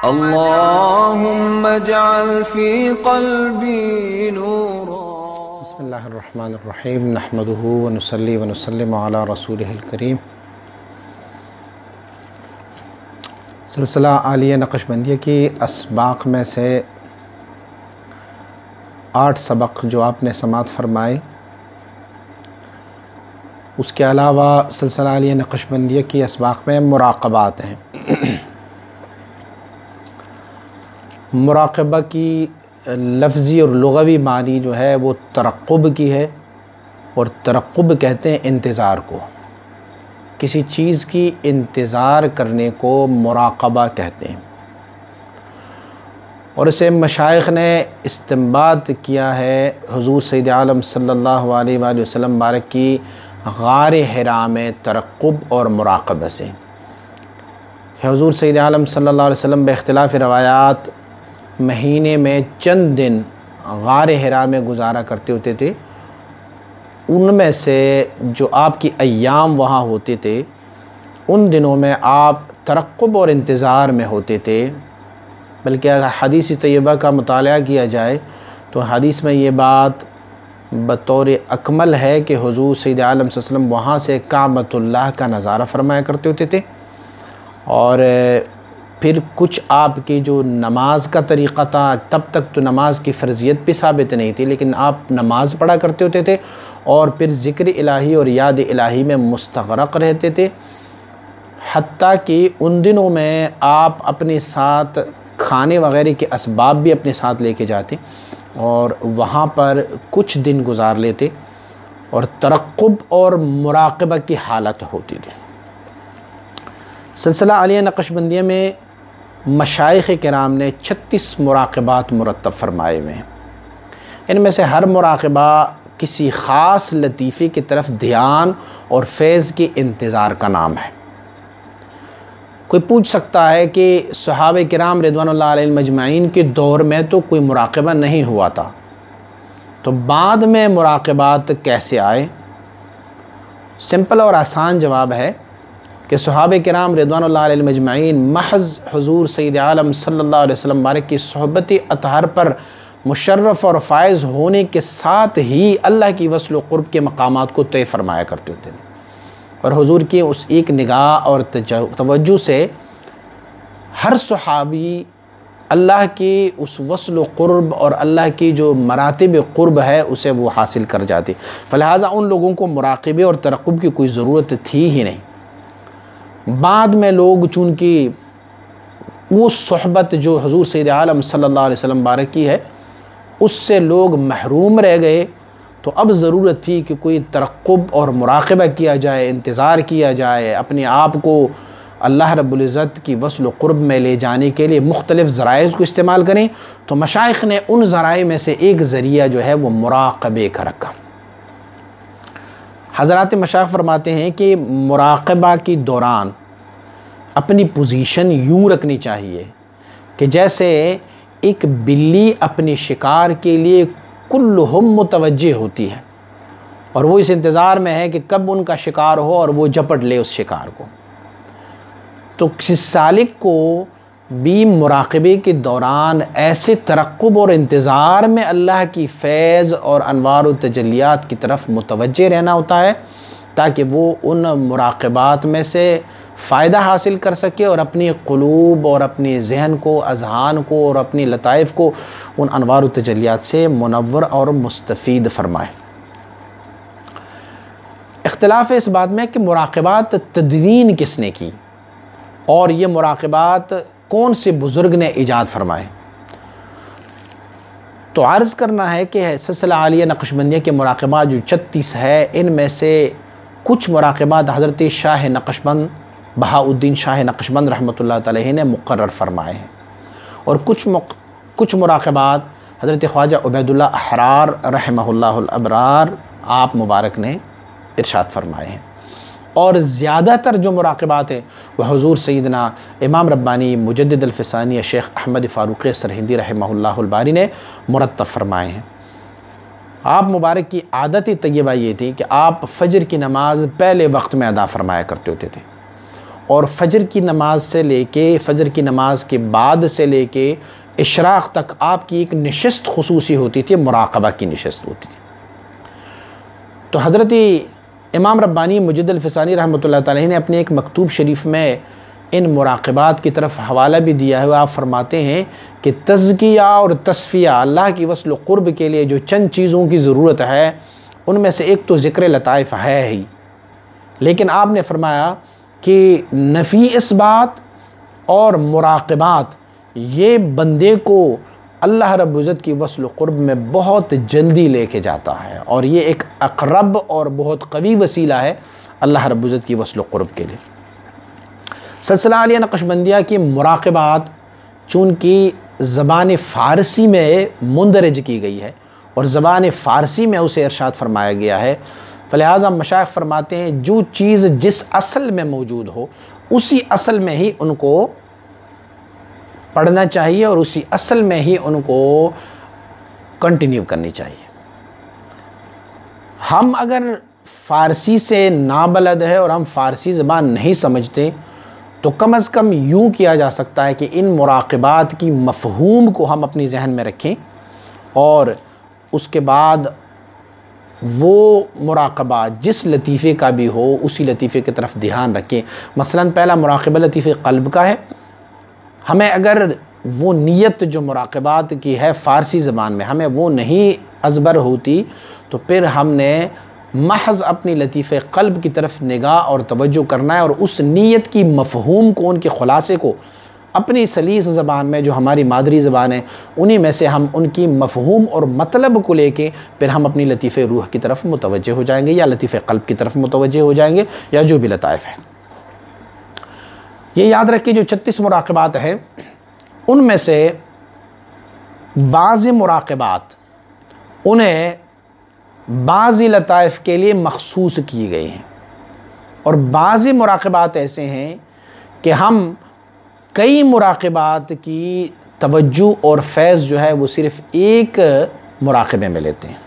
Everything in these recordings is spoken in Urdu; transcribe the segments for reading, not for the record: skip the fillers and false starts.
اللهم اجعل في قلبي نورا. بسم اللہ الرحمن الرحیم نحمده ونصلی ونسلم علی رسولہ الکریم. سلسلہ عالیہ نقشبندیہ کی اسباق میں سے 8 سبق جو آپ نے سماعت فرمائے، اس کے علاوہ سلسلہ عالیہ نقشبندیہ کی اسباق میں مراقبات ہیں. مراقبہ کی لفظی اور لغوی معنی جو ہے وہ ترقب کی ہے، اور ترقب کہتے ہیں انتظار کو. کسی چیز کی انتظار کرنے کو مراقبہ کہتے ہیں، اور اسے مشائخ نے استنباط کیا ہے حضور سید عالم صلی اللہ علیہ وآلہ وسلم بارک کی غار حرا میں ترقب اور مراقبہ سے. حضور سید عالم صلی اللہ علیہ وسلم باختلاف روایات مہینے میں چند دن غار حرا میں گزارا کرتے ہوتے تھے. ان میں سے جو آپ کی ایام وہاں ہوتے تھے، ان دنوں میں آپ ترقب اور انتظار میں ہوتے تھے. بلکہ اگر حدیث طیبہ کا مطالعہ کیا جائے تو حدیث میں یہ بات بطور اکمل ہے کہ حضور سید عالم صلی اللہ علیہ وسلم وہاں سے کعبۃ اللہ کا نظارہ فرمایا کرتے ہوتے تھے. اور پھر کچھ آپ کی جو نماز کا طریقہ تھا، تب تک تو نماز کی فرضیت بھی ثابت نہیں تھی، لیکن آپ نماز پڑھا کرتے ہوتے تھے اور پھر ذکر الہی اور یاد الہی میں مستغرق رہتے تھے. حتیٰ کہ ان دنوں میں آپ اپنے ساتھ کھانے وغیرہ کے اسباب بھی اپنے ساتھ لے کے جاتے اور وہاں پر کچھ دن گزار لیتے، اور ترقب اور مراقبہ کی حالت ہوتی تھی. سلسلہ عالیہ نقشبندیہ میں مشائخ کرام نے 36 مراقبات مرتب فرمائے ہوئے ہیں. ان میں سے ہر مراقبہ کسی خاص لطیفے کی طرف دھیان اور فیض کی انتظار کا نام ہے. کوئی پوچھ سکتا ہے کہ صحابہ کرام رضوان اللہ علیہ مجمعین کے دور میں تو کوئی مراقبہ نہیں ہوا تھا، تو بعد میں مراقبات کیسے آئے؟ سمپل اور آسان جواب ہے کہ صحابہ کرام رضوان اللہ علیہ مجمعین محض حضور سید عالم صلی اللہ علیہ وسلم بارک کی صحبت اطہر پر مشرف اور فائز ہونے کے ساتھ ہی اللہ کی وصل و قرب کے مقامات کو طے فرمایا کرتے ہوتے ہیں، اور حضور کی اس ایک نگاہ اور توجہ سے ہر صحابی اللہ کی اس وصل و قرب اور اللہ کی جو مراتب قرب ہے اسے وہ حاصل کر جاتے. فلہذا ان لوگوں کو مراقبے اور ترقب کی کوئی ضرورت تھی ہی نہیں. بعد میں لوگ چونکہ وہ صحبت جو حضور سید عالم صلی اللہ علیہ وسلم بارک کی ہے اس سے لوگ محروم رہ گئے، تو اب ضرورت تھی کہ کوئی ترقب اور مراقبہ کیا جائے، انتظار کیا جائے، اپنے آپ کو اللہ رب العزت کی وصل و قرب میں لے جانے کے لیے مختلف ذرائع کو استعمال کریں. تو مشائخ نے ان ذرائع میں سے ایک ذریعہ جو ہے وہ مراقبے کا رکھا. حضرات مشائخ فرماتے ہیں کہ مراقبہ کے دوران اپنی پوزیشن یوں رکھنی چاہیے کہ جیسے ایک بلی اپنی شکار کے لیے کلہم متوجہ ہوتی ہے، اور وہ اس انتظار میں ہے کہ کب ان کا شکار ہو اور وہ جپٹ لے اس شکار کو. تو کسی سالک کو بھی مراقبے کے دوران ایسے ترقب اور انتظار میں اللہ کی فیض اور انوار و تجلیات کی طرف متوجہ رہنا ہوتا ہے تاکہ وہ ان مراقبات میں سے فائدہ حاصل کر سکے اور اپنی قلوب اور اپنی ذہن کو، اذہان کو اور اپنی لطائف کو ان انوار و تجلیات سے منور اور مستفید فرمائے. اختلاف ہے اس بات میں کہ مراقبات تدوین کس نے کی اور یہ مراقبات کون سے بزرگ نے ایجاد فرمائے. تو عرض کرنا ہے کہ سلسلہ عالیہ نقشبندیہ کے مراقبات جو 36 ہے، ان میں سے کچھ مراقبات حضرت شاہ نقشبند بہاءالدین شاہ نقشبند رحمۃ اللہ تعالیہ نے مقرر فرمائے ہیں، اور کچھ مراقبات حضرت خواجہ عبید اللہ احرار رحمہ اللہ الابرار آپ مبارک نے ارشاد فرمائے ہیں. اور زیادہ تر جو مراقبات ہیں وہ حضور سیدنا امام ربانی مجدد الفسانی شیخ احمد فاروق سرہندی رحمہ اللہ الباری نے مرتب فرمائے ہیں. آپ مبارک کی عادت طیبہ یہ تھی کہ آپ فجر کی نماز پہلے وقت میں ادا فرمایا کرتے ہوتے تھے، اور فجر کی نماز سے لے کے فجر کی نماز کے بعد سے لے کے اشراق تک آپ کی ایک نشست خصوصی ہوتی تھی، مراقبہ کی نشست ہوتی تھی۔ تو حضرت امام ربانی مجد الفسانی رحمۃ اللہ تعالی نے اپنے ایک مکتوب شریف میں ان مراقبات کی طرف حوالہ بھی دیا ہے۔ آپ فرماتے ہیں کہ تزکیہ اور تصفیہ، اللہ کی وصل و قرب کے لیے جو چند چیزوں کی ضرورت ہے ان میں سے ایک تو ذکر لطائف ہے ہی، لیکن آپ نے فرمایا کہ نفی اثبات اور مراقبات یہ بندے کو اللہ رب العزت کی وصل و قرب میں بہت جلدی لے کے جاتا ہے، اور یہ ایک اقرب اور بہت قوی وسیلہ ہے اللہ رب العزت کی وصل و قرب کے لیے۔ سلسلہ عالیہ نقشبندیہ کی مراقبات چونکہ زبان فارسی میں مندرج کی گئی ہے اور زبان فارسی میں اسے ارشاد فرمایا گیا ہے، فلہذا مشائخ فرماتے ہیں جو چیز جس اصل میں موجود ہو اسی اصل میں ہی ان کو پڑھنا چاہیے اور اسی اصل میں ہی ان کو کنٹینیو کرنی چاہیے۔ ہم اگر فارسی سے نابلد ہے اور ہم فارسی زبان نہیں سمجھتے تو کم از کم یوں کیا جا سکتا ہے کہ ان مراقبات کی مفہوم کو ہم اپنی ذہن میں رکھیں اور اس کے بعد وہ مراقبات جس لطیفے کا بھی ہو اسی لطیفے کی طرف دھیان رکھیں۔ مثلا پہلا مراقبہ لطیفے قلب کا ہے، ہمیں اگر وہ نیت جو مراقبات کی ہے فارسی زبان میں ہمیں وہ نہیں ازبر ہوتی تو پھر ہم نے محض اپنی لطیفہ قلب کی طرف نگاہ اور توجہ کرنا ہے اور اس نیت کی مفہوم کو، ان کے خلاصے کو اپنی سلیس زبان میں جو ہماری مادری زبان ہے انہی میں سے ہم ان کی مفہوم اور مطلب کو لے کے پھر ہم اپنی لطیفہ روح کی طرف متوجہ ہو جائیں گے یا لطیفہ قلب کی طرف متوجہ ہو جائیں گے یا جو بھی لطائف ہے۔ یہ یاد رکھیں جو 36 مراقبات ہیں ان میں سے بعض مراقبات انہیں بعضی لطائف کے لیے مخصوص کی گئی ہیں اور بعضی مراقبات ایسے ہیں کہ ہم کئی مراقبات کی توجہ اور فیض جو ہے وہ صرف ایک مراقبے میں لیتے ہیں۔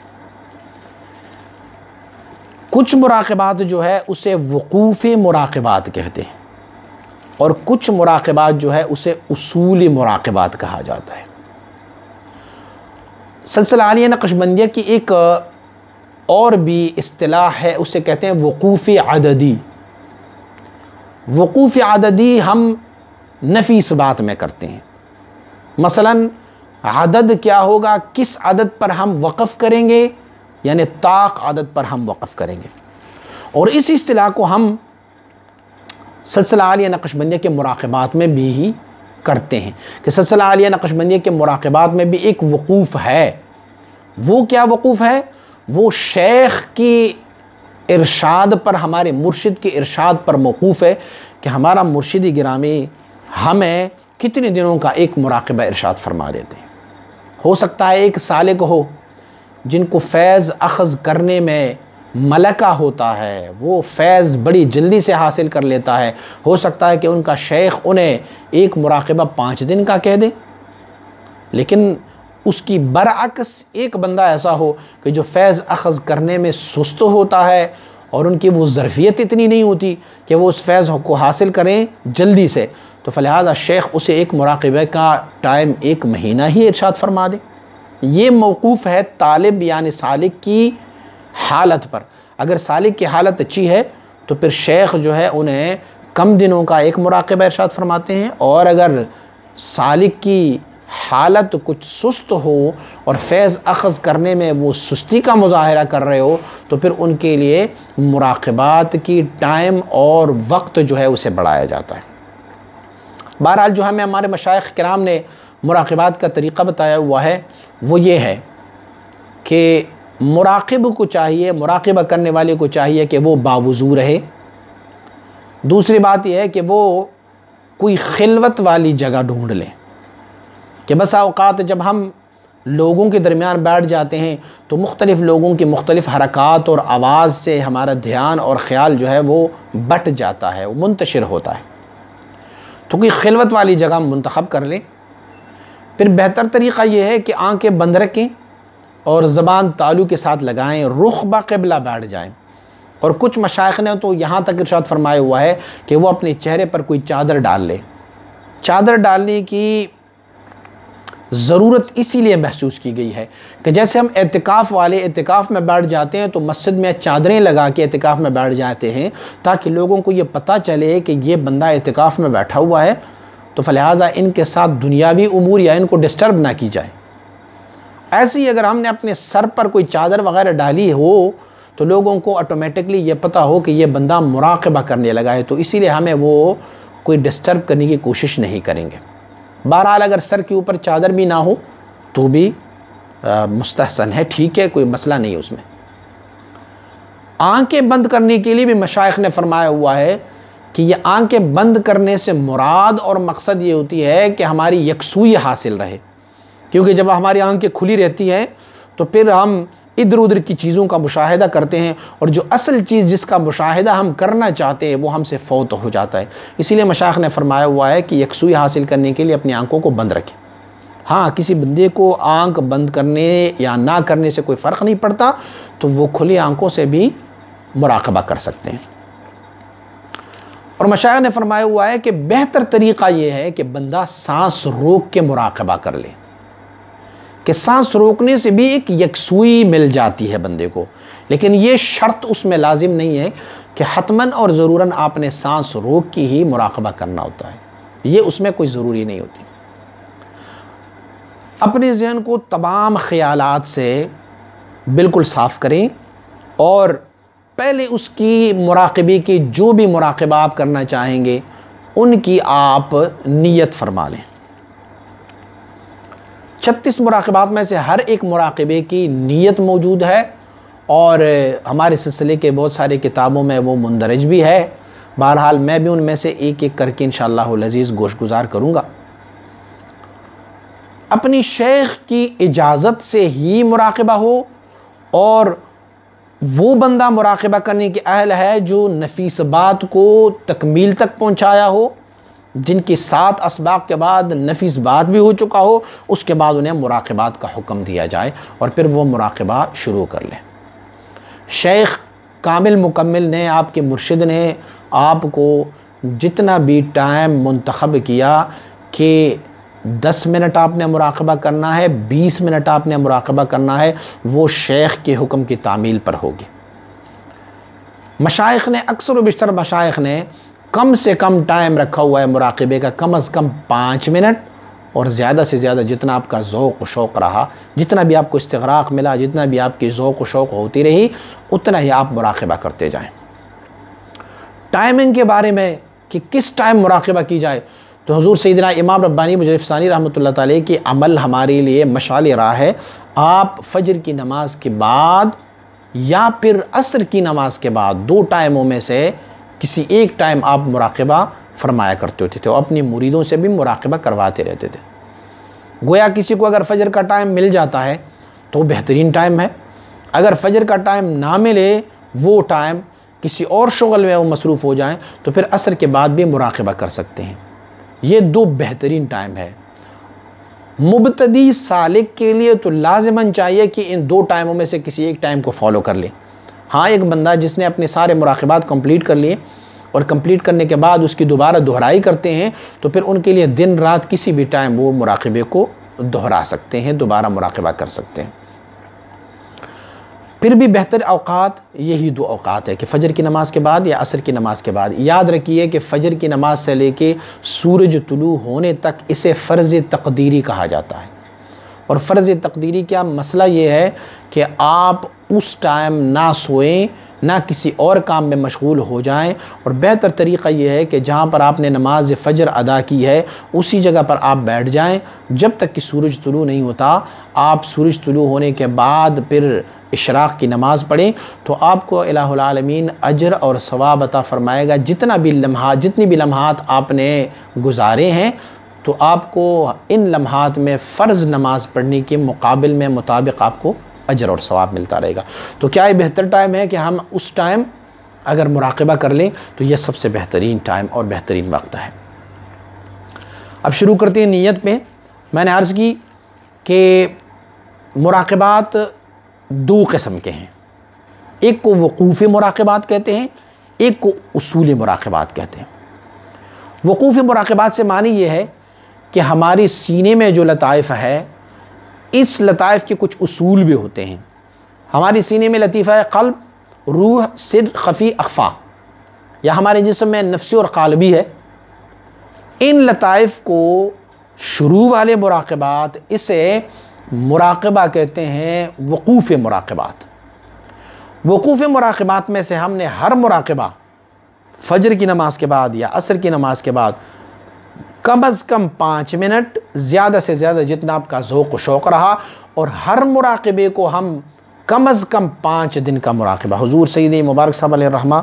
کچھ مراقبات جو ہے اسے وقوف مراقبات کہتے ہیں اور کچھ مراقبات جو ہے اسے اصول مراقبات کہا جاتا ہے۔ سلسلہ عالیہ نقشبندیہ کی ایک اور بھی اصطلاح ہے، اسے کہتے ہیں وقوف عددی۔ وقوف عددی ہم نفی اثبات میں کرتے ہیں۔ مثلا عدد کیا ہوگا، کس عدد پر ہم وقف کریں گے، یعنی طاق عدد پر ہم وقف کریں گے، اور اس اصطلاح کو ہم سلسلہ عالیہ نقشبندیہ کے مراقبات میں بھی ہی کرتے ہیں کہ سلسلہ عالیہ نقشبندیہ کے مراقبات میں بھی ایک وقوف ہے۔ وہ کیا وقوف ہے؟ وہ شیخ کی ارشاد پر، ہمارے مرشد کے ارشاد پر موقوف ہے کہ ہمارا مرشد گرامی ہمیں کتنے دنوں کا ایک مراقبہ ارشاد فرما دیتے ہیں۔ ہو سکتا ہے ایک سالک ہو جن کو فیض اخذ کرنے میں ملکہ ہوتا ہے، وہ فیض بڑی جلدی سے حاصل کر لیتا ہے، ہو سکتا ہے کہ ان کا شیخ انہیں ایک مراقبہ 5 دن کا کہہ دے، لیکن اس کی برعکس ایک بندہ ایسا ہو کہ جو فیض اخذ کرنے میں سست ہوتا ہے اور ان کی وہ ظرفیت اتنی نہیں ہوتی کہ وہ اس فیض کو حاصل کریں جلدی سے، تو فلہذا شیخ اسے ایک مراقبہ کا ٹائم 1 مہینہ ہی ارشاد فرما دے۔ یہ موقوف ہے طالب یعنی سالک کی حالت پر۔ اگر سالک کی حالت اچھی ہے تو پھر شیخ جو ہے انہیں کم دنوں کا ایک مراقبہ ارشاد فرماتے ہیں، اور اگر سالک کی حالت کچھ سست ہو اور فیض اخذ کرنے میں وہ سستی کا مظاہرہ کر رہے ہو تو پھر ان کے لیے مراقبات کی ٹائم اور وقت جو ہے اسے بڑھایا جاتا ہے۔ بہرحال جو ہمیں ہمارے مشائخ کرام نے مراقبات کا طریقہ بتایا ہوا ہے وہ یہ ہے کہ مراقب کو چاہیے، مراقبہ کرنے والے کو چاہیے کہ وہ باوضو رہے۔ دوسری بات یہ ہے کہ وہ کوئی خلوت والی جگہ ڈھونڈ لیں کہ بسا اوقات جب ہم لوگوں کے درمیان بیٹھ جاتے ہیں تو مختلف لوگوں کی مختلف حرکات اور آواز سے ہمارا دھیان اور خیال جو ہے وہ بٹ جاتا ہے، وہ منتشر ہوتا ہے، تو کوئی خلوت والی جگہ منتخب کر لیں۔ پھر بہتر طریقہ یہ ہے کہ آنکھیں بند رکھیں اور زبان تالو کے ساتھ لگائیں، رخ با قبلہ بیٹھ جائیں، اور کچھ مشائخ نے تو یہاں تک ارشاد فرمایا ہوا ہے کہ وہ اپنے چہرے پر کوئی چادر ڈال لے. چادر ڈالنے کی ضرورت اسی لیے محسوس کی گئی ہے کہ جیسے ہم اعتکاف والے اعتکاف میں بیٹھ جاتے ہیں تو مسجد میں چادریں لگا کے اعتکاف میں بیٹھ جاتے ہیں تاکہ لوگوں کو یہ پتہ چلے کہ یہ بندہ اعتکاف میں بیٹھا ہوا ہے، تو فلہٰذا ان کے ساتھ دنیاوی امور یا ان کو ڈسٹرب نہ کی جائے. ایسے ہی اگر ہم نے اپنے سر پر کوئی چادر وغیرہ ڈالی ہو تو لوگوں کو آٹومیٹکلی یہ پتہ ہو کہ یہ بندہ مراقبہ کرنے لگا ہے، تو اسی لیے ہمیں وہ کوئی ڈسٹرب کرنے کی کوشش نہیں کریں گے. بہرحال اگر سر کے اوپر چادر بھی نہ ہو تو بھی مستحسن ہے، ٹھیک ہے، کوئی مسئلہ نہیں اس میں. آنکھیں بند کرنے کے لیے بھی مشائخ نے فرمایا ہوا ہے کہ یہ آنکھیں بند کرنے سے مراد اور مقصد یہ ہوتی ہے کہ ہماری یکسوئی حاصل رہے، کیونکہ جب ہماری آنکھیں کھلی رہتی ہیں تو پھر ہم ادھر ادھر کی چیزوں کا مشاہدہ کرتے ہیں اور جو اصل چیز جس کا مشاہدہ ہم کرنا چاہتے ہیں وہ ہم سے فوت ہو جاتا ہے. اسی لیے مشائخ نے فرمایا ہوا ہے کہ یکسوئی حاصل کرنے کے لیے اپنی آنکھوں کو بند رکھیں. ہاں کسی بندے کو آنکھ بند کرنے یا نہ کرنے سے کوئی فرق نہیں پڑتا تو وہ کھلی آنکھوں سے بھی مراقبہ کر سکتے ہیں. اور مشائخ نے فرمایا ہوا ہے کہ بہتر طریقہ یہ ہے کہ بندہ سانس روک کے مراقبہ کر لے، کہ سانس روکنے سے بھی ایک یکسوئی مل جاتی ہے بندے کو، لیکن یہ شرط اس میں لازم نہیں ہے کہ حتماً اور ضروراً آپ نے سانس روک کی ہی مراقبہ کرنا ہوتا ہے، یہ اس میں کوئی ضروری نہیں ہوتی. اپنے ذہن کو تمام خیالات سے بالکل صاف کریں اور پہلے اس کی مراقبے کی جو بھی مراقبہ آپ کرنا چاہیں گے ان کی آپ نیت فرما لیں. 36 مراقبات میں سے ہر ایک مراقبے کی نیت موجود ہے اور ہمارے سلسلے کے بہت سارے کتابوں میں وہ مندرج بھی ہے. بہرحال میں بھی ان میں سے ایک ایک کر کے انشاءاللہ العزیز گوش گزار کروں گا. اپنی شیخ کی اجازت سے ہی مراقبہ ہو اور وہ بندہ مراقبہ کرنے کے اہل ہے جو نفیس بات کو تکمیل تک پہنچایا ہو، جن کی 7 اسباق کے بعد نفیس بات بھی ہو چکا ہو، اس کے بعد انہیں مراقبات کا حکم دیا جائے اور پھر وہ مراقبہ شروع کر لیں. شیخ کامل مکمل نے، آپ کے مرشد نے آپ کو جتنا بھی ٹائم منتخب کیا کہ 10 منٹ آپ نے مراقبہ کرنا ہے، 20 منٹ آپ نے مراقبہ کرنا ہے، وہ شیخ کے حکم کی تعمیل پر ہوگی. مشائخ نے، اکثر و بیشتر مشائخ نے کم سے کم ٹائم رکھا ہوا ہے مراقبے کا، کم از کم 5 منٹ اور زیادہ سے زیادہ جتنا آپ کا ذوق و شوق رہا، جتنا بھی آپ کو استغراق ملا، جتنا بھی آپ کی ذوق و شوق ہوتی رہی، اتنا ہی آپ مراقبہ کرتے جائیں. ٹائمنگ کے بارے میں کہ کس ٹائم مراقبہ کی جائے تو حضور سیدنا امام ربانی مجرب ثانی رحمۃ اللہ تعالی کی عمل ہمارے لیے مشعل راہ ہے. آپ فجر کی نماز کے بعد یا پھر عصر کی نماز کے بعد 2 ٹائموں میں سے کسی ایک ٹائم آپ مراقبہ فرمایا کرتے ہوتے تھے اور اپنی مریدوں سے بھی مراقبہ کرواتے رہتے تھے. گویا کسی کو اگر فجر کا ٹائم مل جاتا ہے تو بہترین ٹائم ہے، اگر فجر کا ٹائم نہ ملے، وہ ٹائم کسی اور شغل میں وہ مصروف ہو جائیں تو پھر عصر کے بعد بھی مراقبہ کر سکتے ہیں. یہ 2 بہترین ٹائم ہے. مبتدی سالک کے لیے تو لازماً چاہیے کہ ان 2 ٹائموں میں سے کسی ایک ٹائم کو فالو کر لے. ہاں ایک بندہ جس نے اپنے سارے مراقبات کمپلیٹ کر لیے اور کمپلیٹ کرنے کے بعد اس کی دوبارہ دہرائی کرتے ہیں تو پھر ان کے لیے دن رات کسی بھی ٹائم وہ مراقبے کو دہرا سکتے ہیں، دوبارہ مراقبہ کر سکتے ہیں. پھر بھی بہتر اوقات یہی 2 اوقات ہے کہ فجر کی نماز کے بعد یا عصر کی نماز کے بعد. یاد رکھیے کہ فجر کی نماز سے لے کے سورج طلوع ہونے تک اسے فرض تقدیری کہا جاتا ہے. اور فرض تقدیری کیا مسئلہ یہ ہے کہ آپ اس ٹائم نہ سوئیں، نہ کسی اور کام میں مشغول ہو جائیں، اور بہتر طریقہ یہ ہے کہ جہاں پر آپ نے نماز فجر ادا کی ہے اسی جگہ پر آپ بیٹھ جائیں جب تک کہ سورج طلوع نہیں ہوتا. آپ سورج طلوع ہونے کے بعد پھر اشراق کی نماز پڑھیں تو آپ کو الہ العالمین اجر اور ثواب عطا فرمائے گا. جتنی بھی لمحات آپ نے گزارے ہیں تو آپ کو ان لمحات میں فرض نماز پڑھنے کے مقابل میں مطابق آپ کو اجر اور ثواب ملتا رہے گا. تو کیا یہ بہتر ٹائم ہے کہ ہم اس ٹائم اگر مراقبہ کر لیں تو یہ سب سے بہترین ٹائم اور بہترین وقت ہے. اب شروع کرتے ہیں نیت پہ. میں نے عرض کی کہ مراقبات 2 قسم کے ہیں. ایک کو وقوف مراقبات کہتے ہیں، ایک کو اصول مراقبات کہتے ہیں۔ وقوف مراقبات سے معنی یہ ہے کہ ہماری سینے میں جو لطائف ہے، اس لطائف کے کچھ اصول بھی ہوتے ہیں۔ ہماری سینے میں لطیفہ قلب، روح، سر، خفی، اخفا، یا ہمارے جسم میں نفسی اور قالبی ہے۔ ان لطائف کو شروع والے مراقبات، اسے مراقبہ کہتے ہیں وقوف مراقبات۔ وقوف مراقبات میں سے ہم نے ہر مراقبہ فجر کی نماز کے بعد یا عصر کی نماز کے بعد کم از کم 5 منٹ، زیادہ سے زیادہ جتنا آپ کا ذوق و شوق رہا، اور ہر مراقبے کو ہم کم از کم 5 دن کا مراقبہ، حضور سید مبارک صاحب علیہ الرحمہ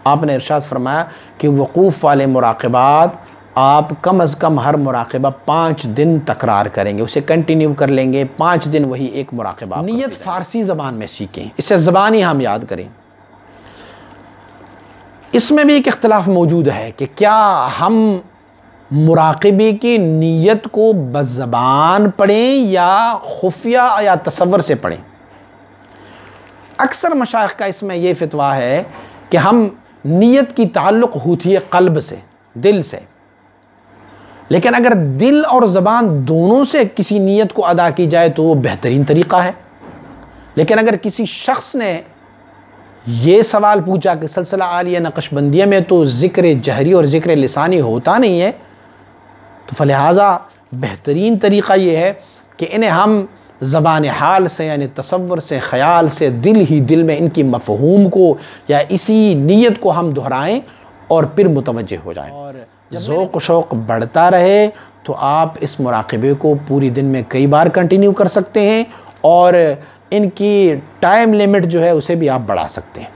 آپ نے ارشاد فرمایا کہ وقوف والے مراقبات آپ کم از کم ہر مراقبہ 5 دن تکرار کریں گے، اسے کنٹینیو کر لیں گے 5 دن وہی ایک مراقبہ۔ نیت فارسی زبان میں سیکھیں، اسے زبانی ہم یاد کریں۔ اس میں بھی ایک اختلاف موجود ہے کہ کیا ہم مراقبے کی نیت کو بزبان پڑھیں یا خفیہ یا تصور سے پڑھیں۔ اکثر مشائخ کا اس میں یہ فتویٰ ہے کہ ہم نیت کی تعلق ہوتی ہے قلب سے، دل سے، لیکن اگر دل اور زبان دونوں سے کسی نیت کو ادا کی جائے تو وہ بہترین طریقہ ہے۔ لیکن اگر کسی شخص نے یہ سوال پوچھا کہ سلسلہ عالیہ نقشبندیہ میں تو ذکر جہری اور ذکر لسانی ہوتا نہیں ہے، تو فلہٰذا بہترین طریقہ یہ ہے کہ انہیں ہم زبان حال سے، یعنی تصور سے، خیال سے، دل ہی دل میں ان کی مفہوم کو یا اسی نیت کو ہم دہرائیں اور پھر متوجہ ہو جائیں۔ اور ذوق و شوق بڑھتا رہے تو آپ اس مراقبے کو پوری دن میں کئی بار کنٹینیو کر سکتے ہیں، اور ان کی ٹائم لیمٹ جو ہے اسے بھی آپ بڑھا سکتے ہیں۔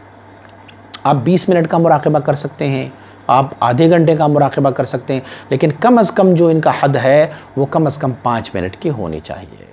آپ 20 منٹ کا مراقبہ کر سکتے ہیں، آپ آدھے گھنٹے کا مراقبہ کر سکتے ہیں، لیکن کم از کم جو ان کا حد ہے وہ کم از کم 5 منٹ کی ہونی چاہیے۔